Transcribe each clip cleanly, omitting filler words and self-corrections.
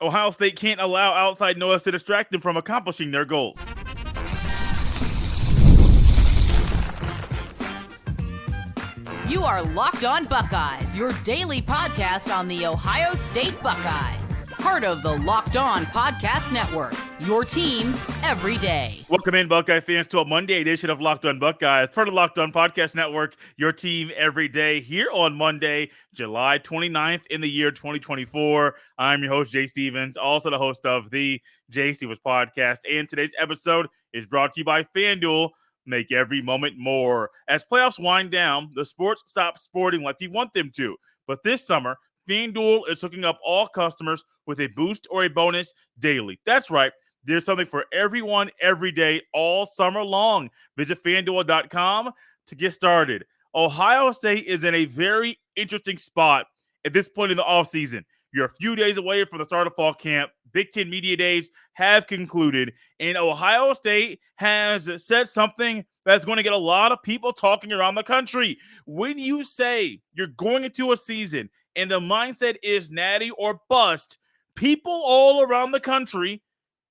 Ohio State can't allow outside noise to distract them from accomplishing their goals. You are Locked On Buckeyes, your daily podcast on the Ohio State Buckeyes. Part of the Locked On Podcast Network, your team every day. Welcome in, Buckeye fans, to a Monday edition of Locked On Buckeyes, part of the Locked On Podcast Network, your team every day, here on Monday, July 29th in the year 2024. I'm your host, Jay Stevens, also the host of the Jay Stevens Podcast, and today's episode is brought to you by FanDuel. Make every moment more. As playoffs wind down, the sports stop sporting like we want them to. But this summer, FanDuel is hooking up all customers with a boost or a bonus daily. That's right. There's something for everyone every day all summer long. Visit FanDuel.com to get started. Ohio State is in a very interesting spot at this point in the offseason. You're a few days away from the start of fall camp. Big Ten Media Days have concluded, and Ohio State has said something that's going to get a lot of people talking around the country. When you say you're going into a season and the mindset is natty or bust, people all around the country,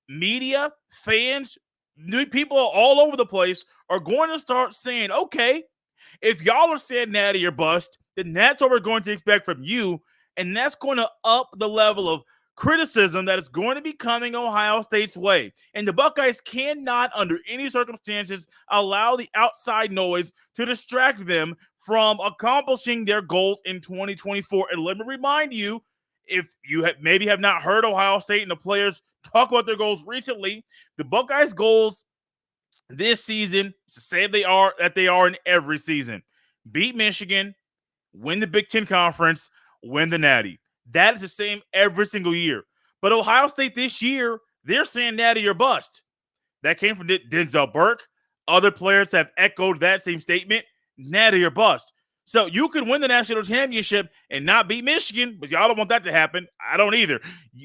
media, fans, new people all over the place are going to start saying, okay, if y'all are saying natty or bust, then that's what we're going to expect from you. And that's going to up the level of criticism that is going to be coming Ohio State's way. And the Buckeyes cannot, under any circumstances, allow the outside noise to distract them from accomplishing their goals in 2024. And let me remind you, if you maybe have not heard Ohio State and the players talk about their goals recently, the Buckeyes' goals this season, to say they are in every season: beat Michigan, win the Big Ten Conference, win the Natty. That is the same every single year. But Ohio State this year, they're saying natty or bust. That came from Denzel Burke. Other players have echoed that same statement, natty or bust. So you could win the national championship and not beat Michigan, but y'all don't want that to happen. I don't either.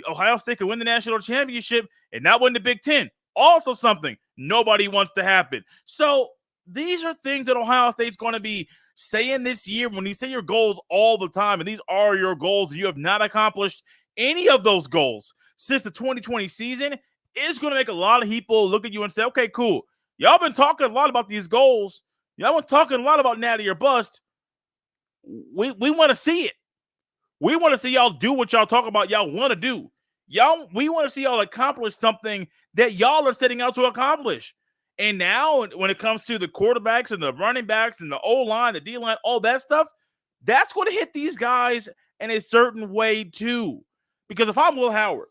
Ohio State could win the national championship and not win the Big Ten. Also something nobody wants to happen. So these are things that Ohio State's going to be saying this year when you say your goals all the time, and these are your goals, and you have not accomplished any of those goals since the 2020 season, it's going to make a lot of people look at you and say, okay, cool. Y'all been talking a lot about these goals. Y'all been talking a lot about natty or bust. We want to see it. We want to see y'all do what y'all talk about y'all want to do. We want to see y'all accomplish something that y'all are setting out to accomplish. And now when it comes to the quarterbacks and the running backs and the O-line, the D-line, all that stuff, that's going to hit these guys in a certain way too. Because if I'm Will Howard,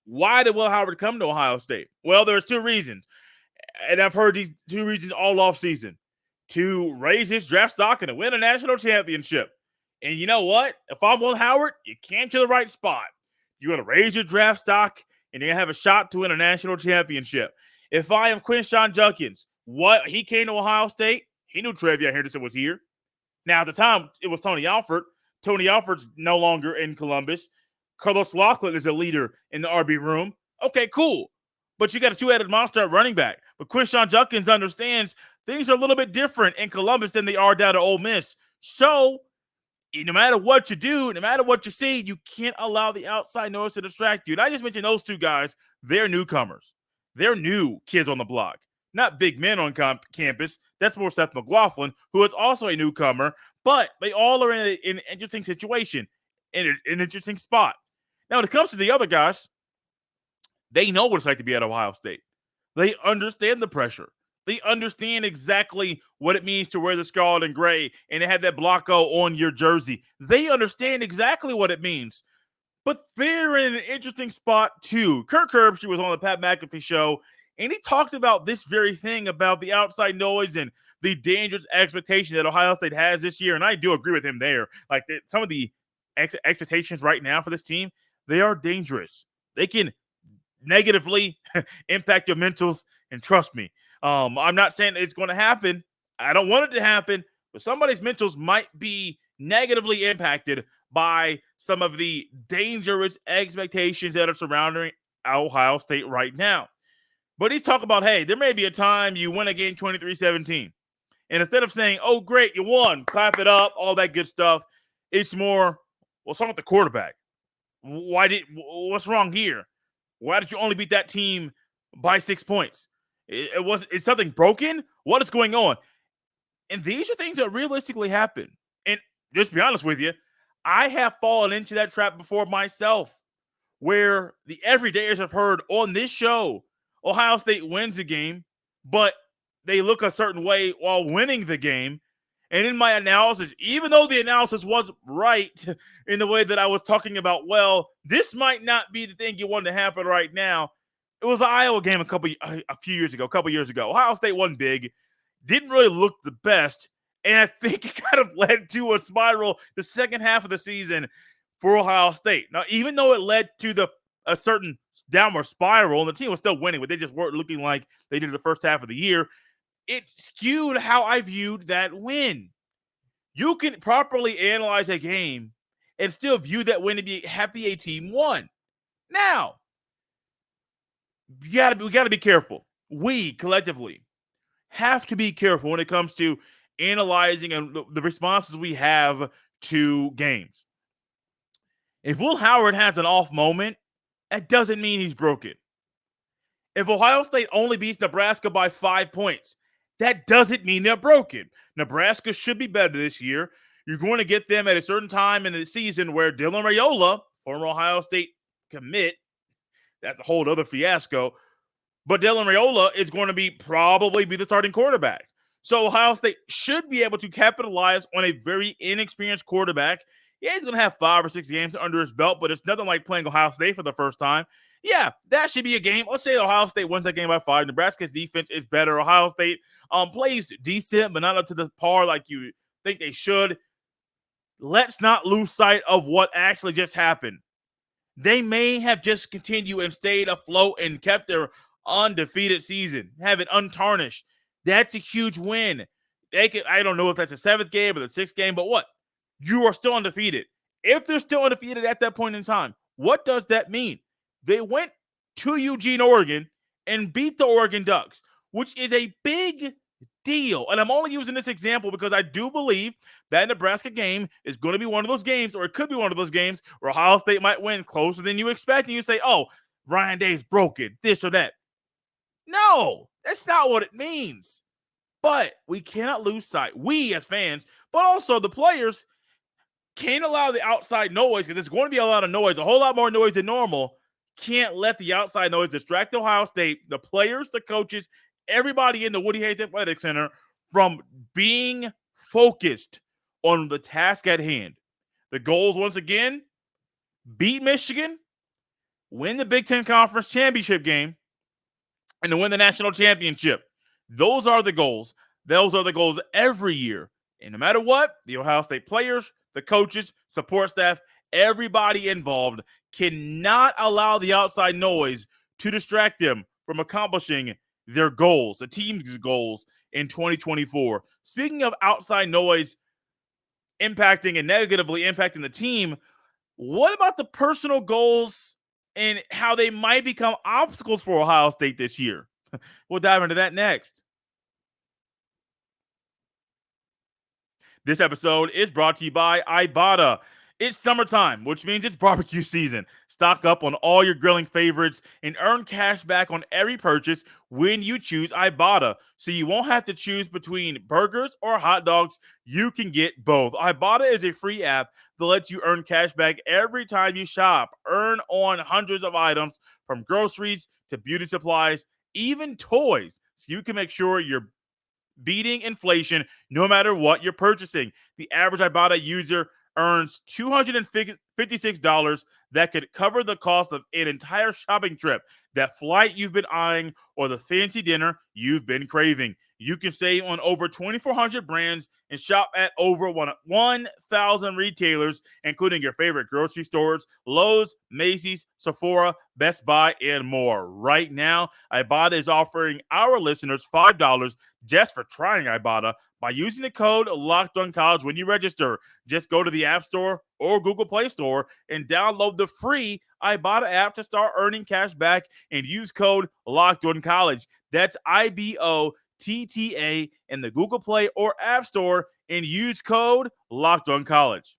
why did Will Howard come to Ohio State? Well, there's two reasons. And I've heard these two reasons all offseason. To raise his draft stock and to win a national championship. And you know what? If I'm Will Howard, you came to the right spot. You're going to raise your draft stock and you're going to have a shot to win a national championship. If I am Quinshon Judkins, he came to Ohio State, he knew Travion Henderson was here. Now, at the time, it was Tony Alford. Tony Alford's no longer in Columbus. Carlos Laughlin is a leader in the RB room. Okay, cool. But you got a two-headed monster at running back. But Quinshon Judkins understands things are a little bit different in Columbus than they are down at Ole Miss. So, no matter what you do, no matter what you see, you can't allow the outside noise to distract you. And I just mentioned those two guys. They're newcomers. They're new kids on the block, not big men on campus. That's more Seth McLaughlin, who is also a newcomer, but they all are in an interesting situation, in an interesting spot. Now, when it comes to the other guys, they know what it's like to be at Ohio State. They understand the pressure. They understand exactly what it means to wear the scarlet and gray and to have that Blocko on your jersey. They understand exactly what it means. But they're in an interesting spot, too. Kirk Herbstreit was on the Pat McAfee show, and he talked about this very thing, about the outside noise and the dangerous expectation that Ohio State has this year. And I do agree with him there. Like, some of the expectations right now for this team, they are dangerous. They can negatively impact your mentals, and trust me, I'm not saying it's going to happen. I don't want it to happen, but somebody's mentals might be negatively impacted by some of the dangerous expectations that are surrounding Ohio State right now. But he's talking about, hey, there may be a time you win a game 23-17. And instead of saying, oh, great, you won, clap it up, all that good stuff, it's more, well, what's wrong with the quarterback? What's wrong here? Why did you only beat that team by 6 points? Is something broken? What is going on? And these are things that realistically happen. And just to be honest with you, I have fallen into that trap before myself, where the everydayers have heard on this show Ohio State wins the game, but they look a certain way while winning the game. And in my analysis, even though the analysis was right in the way that I was talking about, well, this might not be the thing you want to happen right now. It was an Iowa game a couple years ago. Ohio State won big, didn't really look the best, and I think it kind of led to a spiral the second half of the season for Ohio State. Now, even though it led to a certain downward spiral, and the team was still winning, but they just weren't looking like they did the first half of the year, it skewed how I viewed that win. You can properly analyze a game and still view that win to be happy a team won. Now, we got to be careful. We collectively have to be careful when it comes to analyzing and the responses we have to games. If Will Howard has an off moment, that doesn't mean he's broken. If Ohio State only beats Nebraska by 5 points, that doesn't mean they're broken. Nebraska should be better this year. You're going to get them at a certain time in the season where Dylan Raiola, former Ohio State commit, that's a whole other fiasco, but Dylan Raiola is going to probably be the starting quarterback. So Ohio State should be able to capitalize on a very inexperienced quarterback. Yeah, he's going to have 5 or 6 games under his belt, but it's nothing like playing Ohio State for the first time. Yeah, that should be a game. Let's say Ohio State wins that game by 5. Nebraska's defense is better. Ohio State plays decent, but not up to the par like you think they should. Let's not lose sight of what actually just happened. They may have just continued and stayed afloat and kept their undefeated season, have it untarnished. That's a huge win. I don't know if that's the 7th game or the 6th game, but what? You are still undefeated. If they're still undefeated at that point in time, what does that mean? They went to Eugene, Oregon, and beat the Oregon Ducks, which is a big deal. And I'm only using this example because I do believe that Nebraska game is going to be one of those games, or it could be one of those games where Ohio State might win closer than you expect, and you say, oh, Ryan Day's broken, this or that. No, that's not what it means. But we cannot lose sight. We as fans, but also the players, can't allow the outside noise, because there's going to be a lot of noise, a whole lot more noise than normal. Can't let the outside noise distract Ohio State, the players, the coaches, everybody in the Woody Hayes Athletic Center from being focused on the task at hand. The goals, once again, beat Michigan, win the Big Ten Conference Championship game, and to win the national championship. Those are the goals. Those are the goals every year. And no matter what, the Ohio State players, the coaches, support staff, everybody involved cannot allow the outside noise to distract them from accomplishing their goals, the team's goals in 2024. Speaking of outside noise impacting and negatively impacting the team, what about the personal goals and how they might become obstacles for Ohio State this year? We'll dive into that next. This episode is brought to you by Ibata. It's summertime, which means it's barbecue season. Stock up on all your grilling favorites and earn cash back on every purchase when you choose Ibata. So you won't have to choose between burgers or hot dogs. You can get both. Ibata is a free app that lets you earn cash back every time you shop. Earn on hundreds of items, from groceries to beauty supplies, even toys, so you can make sure you're beating inflation no matter what you're purchasing. The average Ibata user earns $256 that could cover the cost of an entire shopping trip, that flight you've been eyeing, or the fancy dinner you've been craving. You can save on over 2,400 brands and shop at over 1,000 retailers, including your favorite grocery stores, Lowe's, Macy's, Sephora, Best Buy, and more. Right now, Ibata is offering our listeners $5 just for trying Ibata by using the code LOCKEDONCollege when you register. Just go to the App Store or Google Play Store and download the free Ibata app to start earning cash back and use code LOCKEDONCollege. That's IBOTTA in the Google Play or App Store and use code LOCKEDONCollege.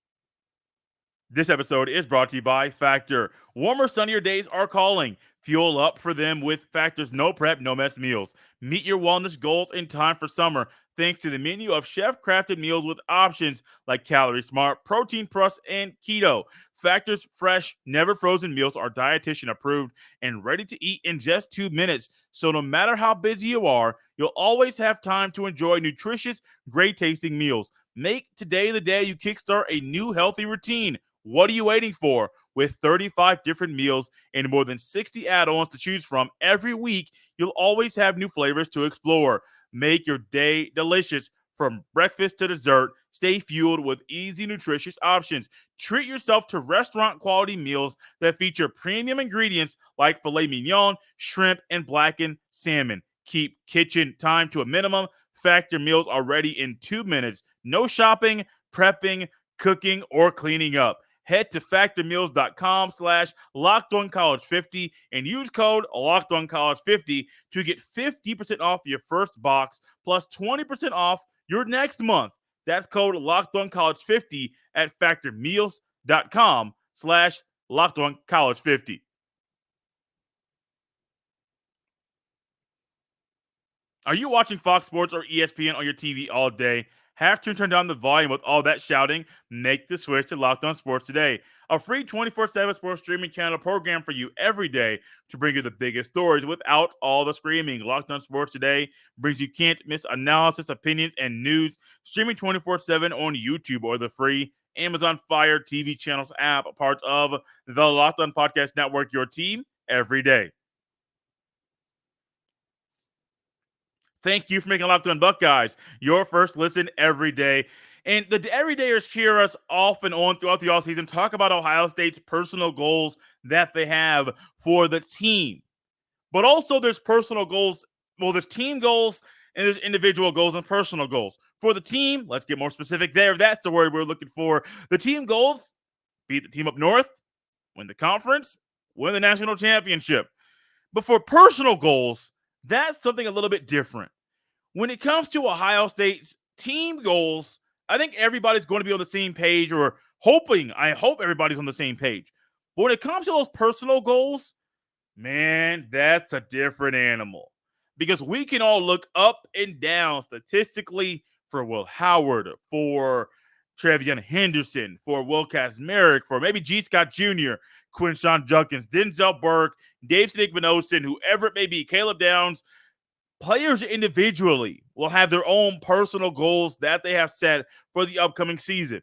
This episode is brought to you by Factor. Warmer, sunnier days are calling. Fuel up for them with Factor's no prep, no mess meals. Meet your wellness goals in time for summer thanks to the menu of chef-crafted meals with options like Calorie Smart, Protein Plus, and Keto. Factor's fresh, never frozen meals are dietitian approved and ready to eat in just 2 minutes. So no matter how busy you are, you'll always have time to enjoy nutritious, great tasting meals. Make today the day you kickstart a new healthy routine. What are you waiting for? With 35 different meals and more than 60 add-ons to choose from every week, you'll always have new flavors to explore. Make your day delicious from breakfast to dessert. Stay fueled with easy, nutritious options. Treat yourself to restaurant-quality meals that feature premium ingredients like filet mignon, shrimp, and blackened salmon. Keep kitchen time to a minimum. Factor meals are ready in 2 minutes. No shopping, prepping, cooking, or cleaning up. Head to factormeals.com/LockedOnCollege50 and use code LockedOnCollege50 to get 50% off your first box plus 20% off your next month. That's code LockedOnCollege50 at factormeals.com/LockedOnCollege50. Are you watching Fox Sports or ESPN on your TV all day? Have to turn down the volume with all that shouting? Make the switch to Locked On Sports today. A free 24/7 sports streaming channel program for you every day to bring you the biggest stories without all the screaming. Locked On Sports today brings you can't miss analysis, opinions, and news streaming 24/7 on YouTube or the free Amazon Fire TV channels app, part of the Locked On Podcast Network, your team every day. Thank you for making Locked On Buckeyes your first listen every day. And the everydayers hear us off and on throughout the offseason talk about Ohio State's personal goals that they have for the team. But also there's personal goals. Well, there's team goals and there's individual goals and personal goals. For the team, let's get more specific there. That's the word we're looking for. The team goals: beat the team up north, win the conference, win the national championship. But for personal goals, that's something a little bit different. When it comes to Ohio State's team goals, I think everybody's going to be on the same page, or I hope everybody's on the same page. But when it comes to those personal goals, man, that's a different animal. Because we can all look up and down statistically for Will Howard, for Trevion Henderson, for Will Kazmarek, for maybe G. Scott Jr., Quinshawn Judkins, Denzel Burke, Dave Snickmanosin, whoever it may be, Caleb Downs. Players individually will have their own personal goals that they have set for the upcoming season.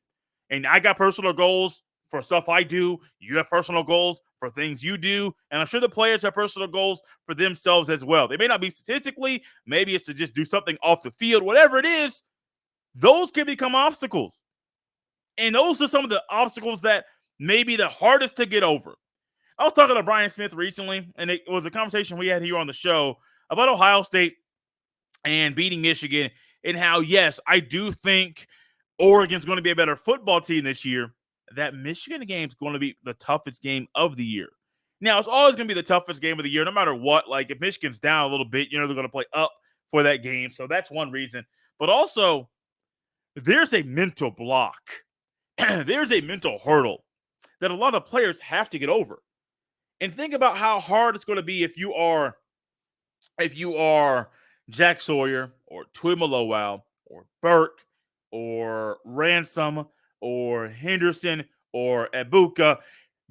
And I got personal goals for stuff I do. You have personal goals for things you do. And I'm sure the players have personal goals for themselves as well. They may not be statistically. Maybe it's to just do something off the field. Whatever it is, those can become obstacles. And those are some of the obstacles that may be the hardest to get over. I was talking to Brian Smith recently, and it was a conversation we had here on the show about Ohio State and beating Michigan, and how, yes, I do think Oregon's going to be a better football team this year. That Michigan game is going to be the toughest game of the year. Now, it's always going to be the toughest game of the year, no matter what. Like, if Michigan's down a little bit, they're going to play up for that game. So that's one reason. But also, there's a mental block. There's a mental hurdle that a lot of players have to get over. And think about how hard it's going to be if you are Jack Sawyer or Tuimoloau or Burke or Ransom or Henderson or Ibuka,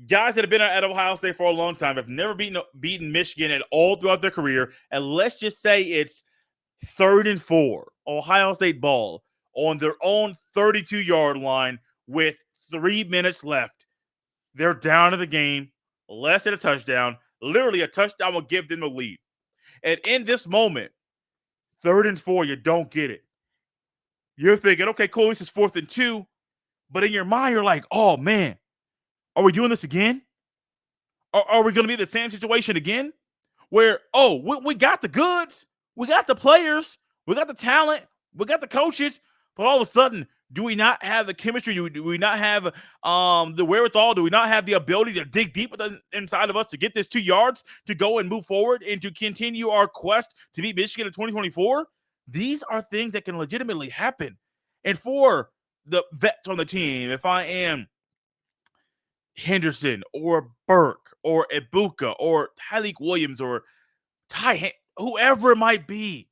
guys that have been at Ohio State for a long time, have never beaten Michigan at all throughout their career, and let's just say it's 3rd and 4, Ohio State ball on their own 32-yard line with 3 minutes left. They're down to the game, less than a touchdown. Literally, a touchdown will give them the lead. And in this moment, 3rd and 4, you don't get it. You're thinking, okay, cool, this is 4th and 2. But in your mind, you're like, oh, man, are we doing this again? Are we going to be in the same situation again? Where, we got the goods. We got the players. We got the talent. We got the coaches. But all of a sudden, do we not have the chemistry? Do we not have the wherewithal? Do we not have the ability to dig deep inside of us to get this 2 yards to go and move forward and to continue our quest to beat Michigan in 2024? These are things that can legitimately happen. And for the vets on the team, if I am Henderson or Burke or Ibaka or Tyleek Williams or whoever it might be.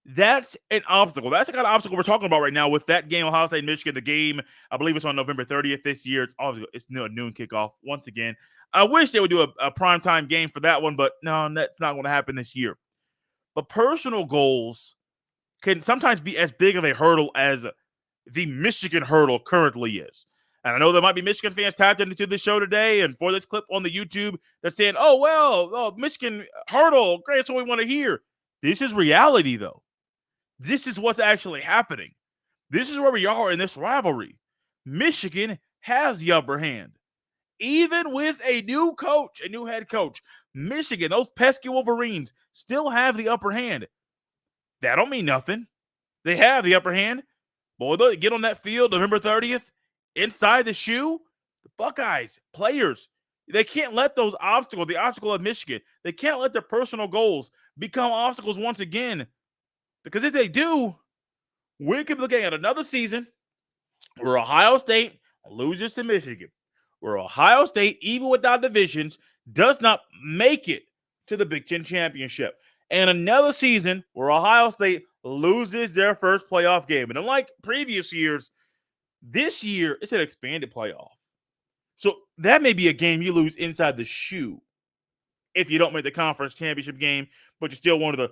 That's an obstacle. That's the kind of obstacle we're talking about right now with that game, Ohio State, Michigan. The game, I believe it's on November 30th this year. It's a noon kickoff once again. I wish they would do a primetime game for that one, but no, that's not going to happen this year. But personal goals can sometimes be as big of a hurdle as the Michigan hurdle currently is. And I know there might be Michigan fans tapped into this show today and for this clip on the YouTube that's saying, Michigan hurdle, great, that's what we want to hear. This is reality, though. This is what's actually happening. This is where we are in this rivalry. Michigan has the upper hand. Even with a new coach, a new head coach, Michigan, those pesky Wolverines, still have the upper hand. That don't mean nothing. They have the upper hand. Boy, they get on that field November 30th, inside the shoe, the Buckeyes, players, they can't let the obstacle of Michigan, they can't let their personal goals become obstacles once again. Because if they do, we could be looking at another season where Ohio State loses to Michigan, where Ohio State, even without divisions, does not make it to the Big Ten championship. And another season where Ohio State loses their first playoff game. And unlike previous years, this year it's an expanded playoff. So that may be a game you lose inside the shoe if you don't make the conference championship game, but you're still one of the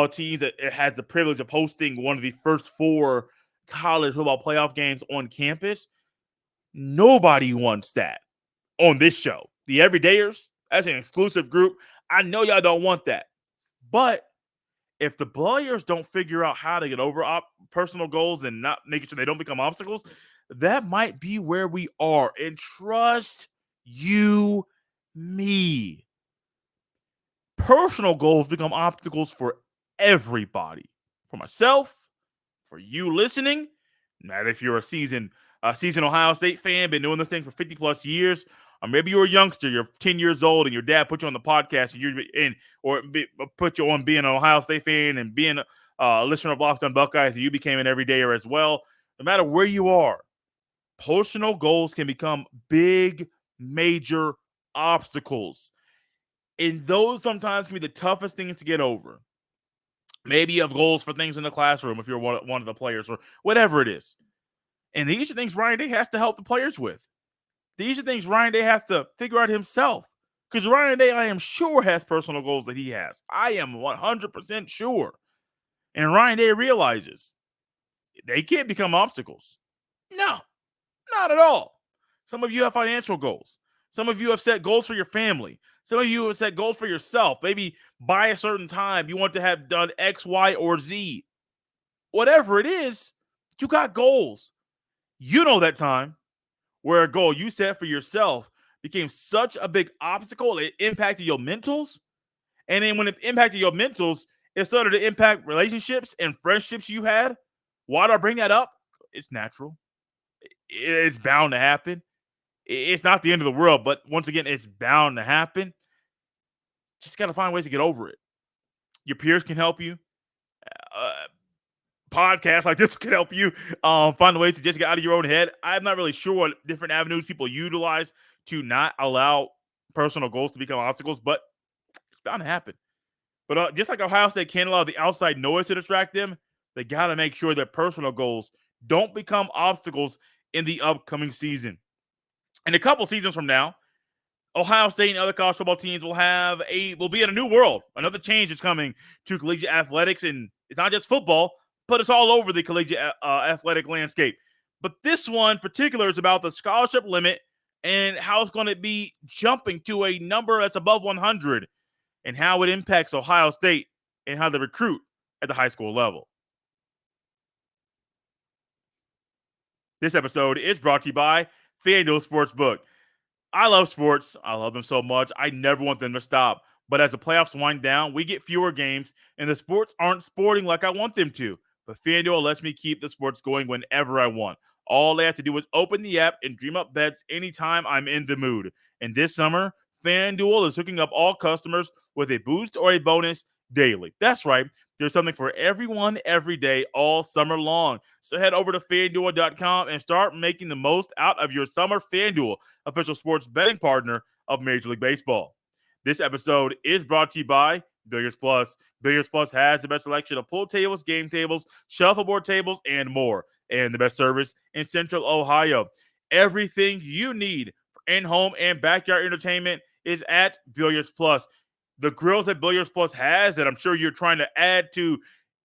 teams that has the privilege of hosting one of the first 4 college football playoff games on campus. Nobody wants that on this show. The Everydayers, that's an exclusive group. I know y'all don't want that. But if the players don't figure out how to get over personal goals and not making sure they don't become obstacles, that might be where we are. And trust you me, personal goals become obstacles for everybody. For myself, for you listening, not if you're a seasoned Ohio State fan, been doing this thing for 50 plus years, or maybe you're a youngster, you're 10 years old, and your dad put you on the podcast, put you on being an Ohio State fan and being a listener of Locked On Buckeyes, and you became an everydayer as well. No matter where you are, personal goals can become big, major obstacles. And those sometimes can be the toughest things to get over. Maybe you have goals for things in the classroom if you're one of the players or whatever it is. And these are things Ryan Day has to help the players with. These are things Ryan Day has to figure out himself. Because Ryan Day, I am sure, has personal goals that he has. I am 100% sure. And Ryan Day realizes they can't become obstacles. No, not at all. Some of you have financial goals. Some of you have set goals for your family. Some of you have set goals for yourself. Maybe by a certain time you want to have done X, Y, or Z. Whatever it is, you got goals. You know that time where a goal you set for yourself became such a big obstacle, it impacted your mentals. And then when it impacted your mentals, it started to impact relationships and friendships you had. Why do I bring that up? It's natural. It's bound to happen. It's not the end of the world, but once again, it's bound to happen. Just got to find ways to get over it. Your peers can help you. Podcasts like this can help you find a way to just get out of your own head. I'm not really sure what different avenues people utilize to not allow personal goals to become obstacles, but it's bound to happen. But just like Ohio State can't allow the outside noise to distract them, they got to make sure their personal goals don't become obstacles in the upcoming season. In a couple seasons from now, Ohio State and other college football teams will be in a new world. Another change is coming to collegiate athletics, and it's not just football, but it's all over the collegiate athletic landscape. But this one in particular is about the scholarship limit and how it's going to be jumping to a number that's above 100 and how it impacts Ohio State and how they recruit at the high school level. This episode is brought to you by FanDuel Sportsbook. I love sports. I love them so much. I never want them to stop. But as the playoffs wind down, we get fewer games, and the sports aren't sporting like I want them to. But FanDuel lets me keep the sports going whenever I want. All they have to do is open the app and dream up bets anytime I'm in the mood. And this summer, FanDuel is hooking up all customers with a boost or a bonus daily. That's right. There's something for everyone every day all summer long. So head over to FanDuel.com and start making the most out of your summer. FanDuel, official sports betting partner of Major League Baseball. This episode is brought to you by Billiards Plus. Billiards Plus has the best selection of pool tables, game tables, shuffleboard tables, and more. And the best service in Central Ohio. Everything you need for in-home and backyard entertainment is at Billiards Plus. The grills that Billiards Plus has that I'm sure you're trying to add to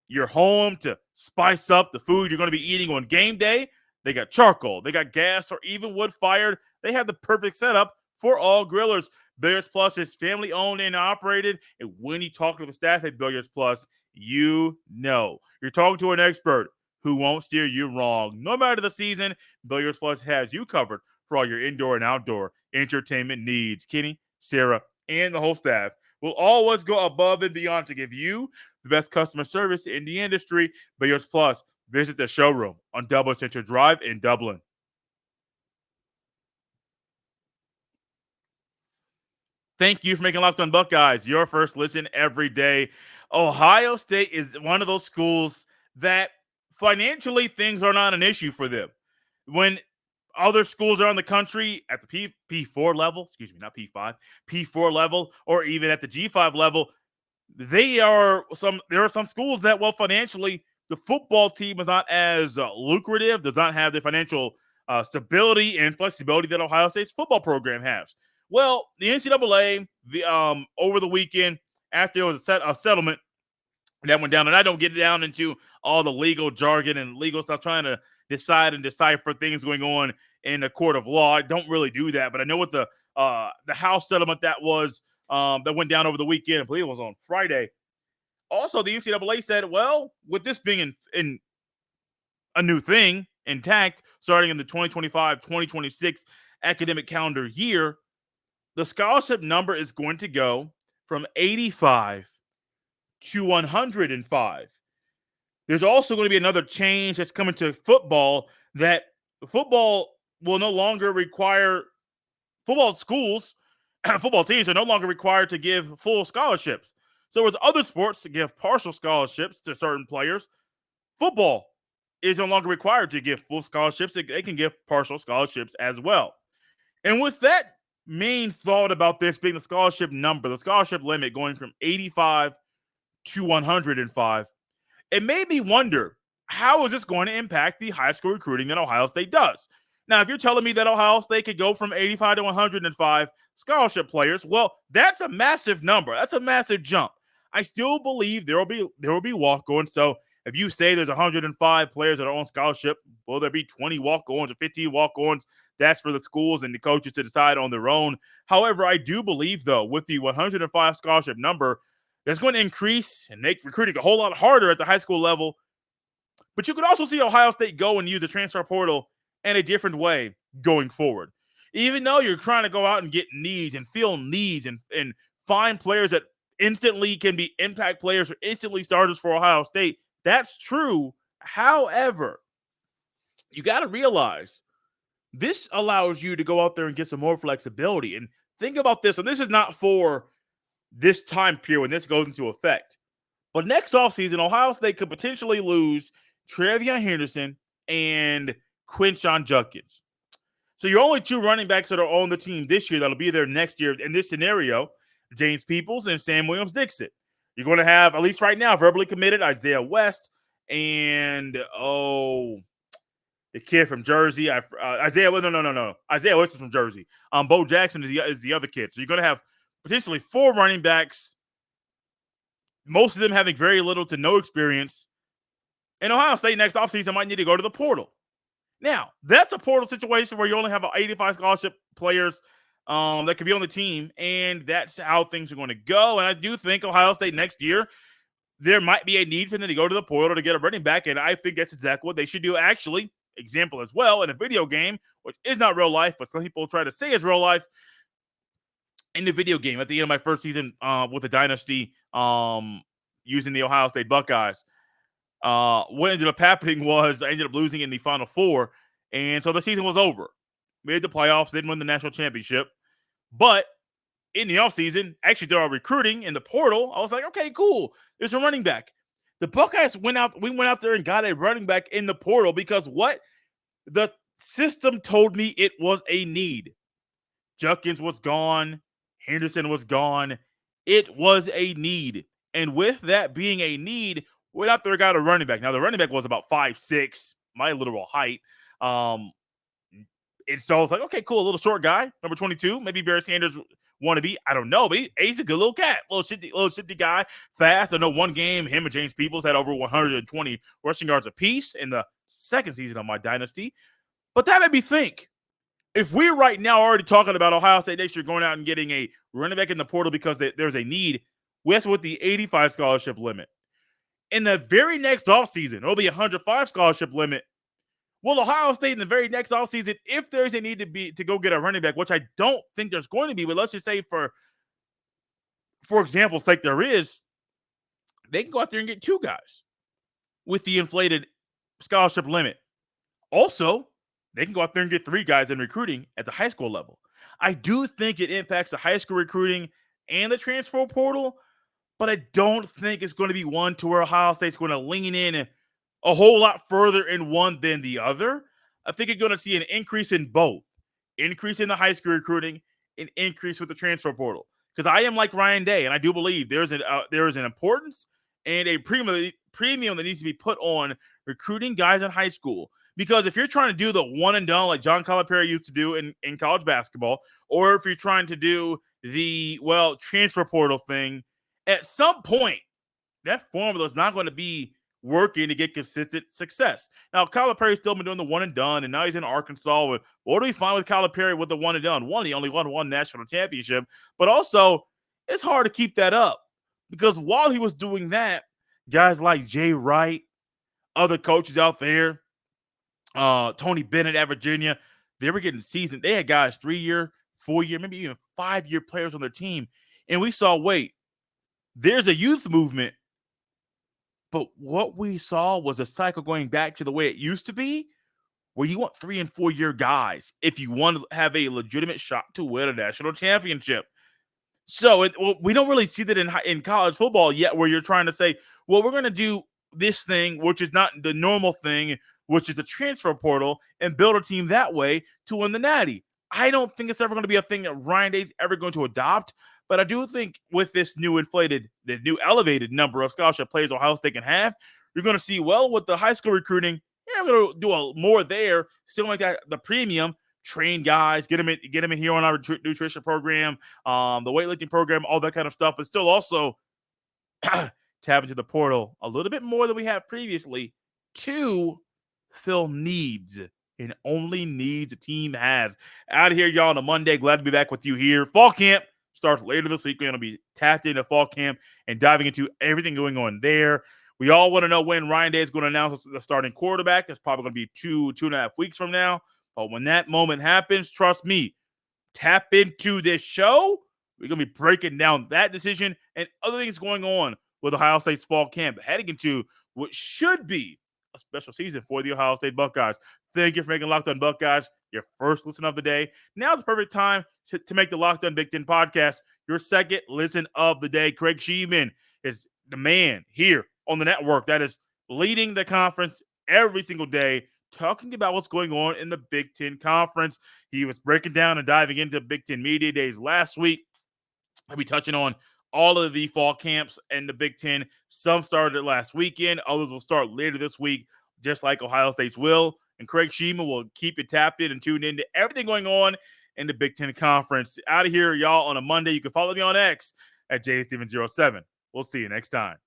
your home to spice up the food you're going to be eating on game day. They got charcoal, they got gas, or even wood fired. They have the perfect setup for all grillers. Billiards Plus is family owned and operated. And when you talk to the staff at Billiards Plus, you know you're talking to an expert who won't steer you wrong. No matter the season, Billiards Plus has you covered for all your indoor and outdoor entertainment needs. Kenny, Sarah, and the whole staff will always go above and beyond to give you the best customer service in the industry. Billiards Plus, visit the showroom on Dublin Center Drive in Dublin. Thank you for making Locked On Buckeyes your first listen every day. Ohio State is one of those schools that financially things are not an issue for them. When other schools around the country at the P4 level, excuse me, not P5, P4 level, or even at the G5 level, there are some schools that, well, financially, the football team is not as lucrative, does not have the financial stability and flexibility that Ohio State's football program has. Well, the NCAA, over the weekend, after there was a settlement that went down, and I don't get down into all the legal jargon and legal stuff, trying to decide and decipher things going on in the court of law. I don't really do that, but I know what the House settlement that was that went down over the weekend. I believe it was on Friday. Also, the NCAA said, well, with this being in a new thing, intact, starting in the 2025-2026 academic calendar year, the scholarship number is going to go from 85 to 105. There's also going to be another change that's coming to football, that football will no longer require football schools, football teams are no longer required to give full scholarships. So as other sports to give partial scholarships to certain players, football is no longer required to give full scholarships. They can give partial scholarships as well. And with that main thought about this being the scholarship number, the scholarship limit going from 85 to 105, it made me wonder, how is this going to impact the high school recruiting that Ohio State does? Now, if you're telling me that Ohio State could go from 85 to 105 scholarship players, well, that's a massive number. That's a massive jump. I still believe there will be walk-ons. So if you say there's 105 players that are on scholarship, will there be 20 walk-ons or 15 walk-ons? That's for the schools and the coaches to decide on their own. However, I do believe, though, with the 105 scholarship number, that's going to increase and make recruiting a whole lot harder at the high school level. But you could also see Ohio State go and use the transfer portal in a different way going forward. Even though you're trying to go out and get needs and fill needs and find players that instantly can be impact players or instantly starters for Ohio State, that's true. However, you got to realize this allows you to go out there and get some more flexibility. And think about this, and this is not for this time period when this goes into effect. But next offseason, Ohio State could potentially lose Travion Henderson and Quinshon Judkins. So your only two running backs that are on the team this year that'll be there next year in this scenario, James Peoples and Sam Williams-Dixon. You're going to have, at least right now, verbally committed Isaiah West and, the kid from Jersey. Isaiah West is from Jersey. Bo Jackson is the other kid. So you're going to have potentially four running backs, most of them having very little to no experience. And Ohio State next offseason might need to go to the portal. Now, that's a portal situation where you only have 85 scholarship players that could be on the team, and that's how things are going to go. And I do think Ohio State next year, there might be a need for them to go to the portal to get a running back, and I think that's exactly what they should do. Actually, example as well, in a video game, which is not real life, but some people try to say is real life. In the video game, at the end of my first season with the Dynasty, using the Ohio State Buckeyes, what ended up happening was I ended up losing in the Final Four, and so the season was over. Made the playoffs, didn't win the national championship, but in the offseason, actually they're all recruiting in the portal. I was like, okay, cool. There's a running back. The Buckeyes we went out there and got a running back in the portal because what? The system told me it was a need. Judkins was gone. Henderson was gone. It was a need. And with that being a need, we went out there and got a running back. Now, the running back was about 5'6", my literal height. And so I was like, okay, cool. A little short guy, number 22. Maybe Barry Sanders wannabe. I don't know, but he's a good little cat. Little shitty guy, fast. I know one game, him and James Peoples had over 120 rushing yards apiece in the second season of my dynasty. But that made me think, if we're right now already talking about Ohio State next year going out and getting a running back in the portal because there's a need, that's with the 85 scholarship limit. In the very next offseason, it'll be a 105 scholarship limit. Well, Ohio State in the very next offseason, if there's a need to go get a running back, which I don't think there's going to be, but let's just say for example's sake there is, they can go out there and get 2 guys with the inflated scholarship limit. Also, they can go out there and get 3 guys in recruiting at the high school level. I do think it impacts the high school recruiting and the transfer portal, but I don't think it's going to be one to where Ohio State's going to lean in a whole lot further in one than the other. I think you're going to see an increase in both. Increase in the high school recruiting, an increase with the transfer portal. Because I am like Ryan Day, and I do believe there is an importance and a premium that needs to be put on recruiting guys in high school. Because if you're trying to do the one and done like John Calipari used to do in college basketball, or if you're trying to do the, transfer portal thing, at some point, that formula is not going to be working to get consistent success. Now, Calipari's still been doing the one and done, and now he's in Arkansas. What do we find with Calipari with the one and done? One, he only won one national championship, but also it's hard to keep that up because while he was doing that, guys like Jay Wright, other coaches out there, Tony Bennett at Virginia, they were getting seasoned. They had guys 3-year, 4-year, maybe even 5-year players on their team. And we saw, there's a youth movement. But what we saw was a cycle going back to the way it used to be, where you want 3- and 4-year guys if you want to have a legitimate shot to win a national championship. So we don't really see that in college football yet, where you're trying to say, well, we're going to do this thing, which is not the normal thing, which is the transfer portal, and build a team that way to win the Natty. I don't think it's ever going to be a thing that Ryan Day's ever going to adopt. But I do think with this new elevated number of scholarship players Ohio State can have, you're going to see, with the high school recruiting, we're going to do more there. Still like that, the premium, train guys, get them in here on our nutrition program, the weightlifting program, all that kind of stuff. But still also tap into the portal a little bit more than we have previously to fill needs. And only needs a team has. Out of here, y'all, on a Monday. Glad to be back with you here. Fall camp starts later this week. We're going to be tapped into fall camp and diving into everything going on there. We all want to know when Ryan Day is going to announce the starting quarterback. That's probably going to be 2.5 weeks from now. But when that moment happens, trust me, tap into this show. We're going to be breaking down that decision and other things going on with Ohio State's fall camp, heading into what should be a special season for the Ohio State Buckeyes. Thank you for making Locked On Buckeyes your first listen of the day. Now's the perfect time to make the Locked On Big Ten podcast your second listen of the day. Craig Sheeman is the man here on the network that is leading the conference every single day, talking about what's going on in the Big Ten Conference. He was breaking down and diving into Big Ten Media Days last week. I'll be touching on all of the fall camps and the Big Ten. Some started last weekend. Others will start later this week, just like Ohio State's will. And Craig Sheeman will keep you tapped in and tuned into everything going on in the Big Ten Conference. Out of here, y'all, on a Monday. You can follow me on X at JSteven07. We'll see you next time.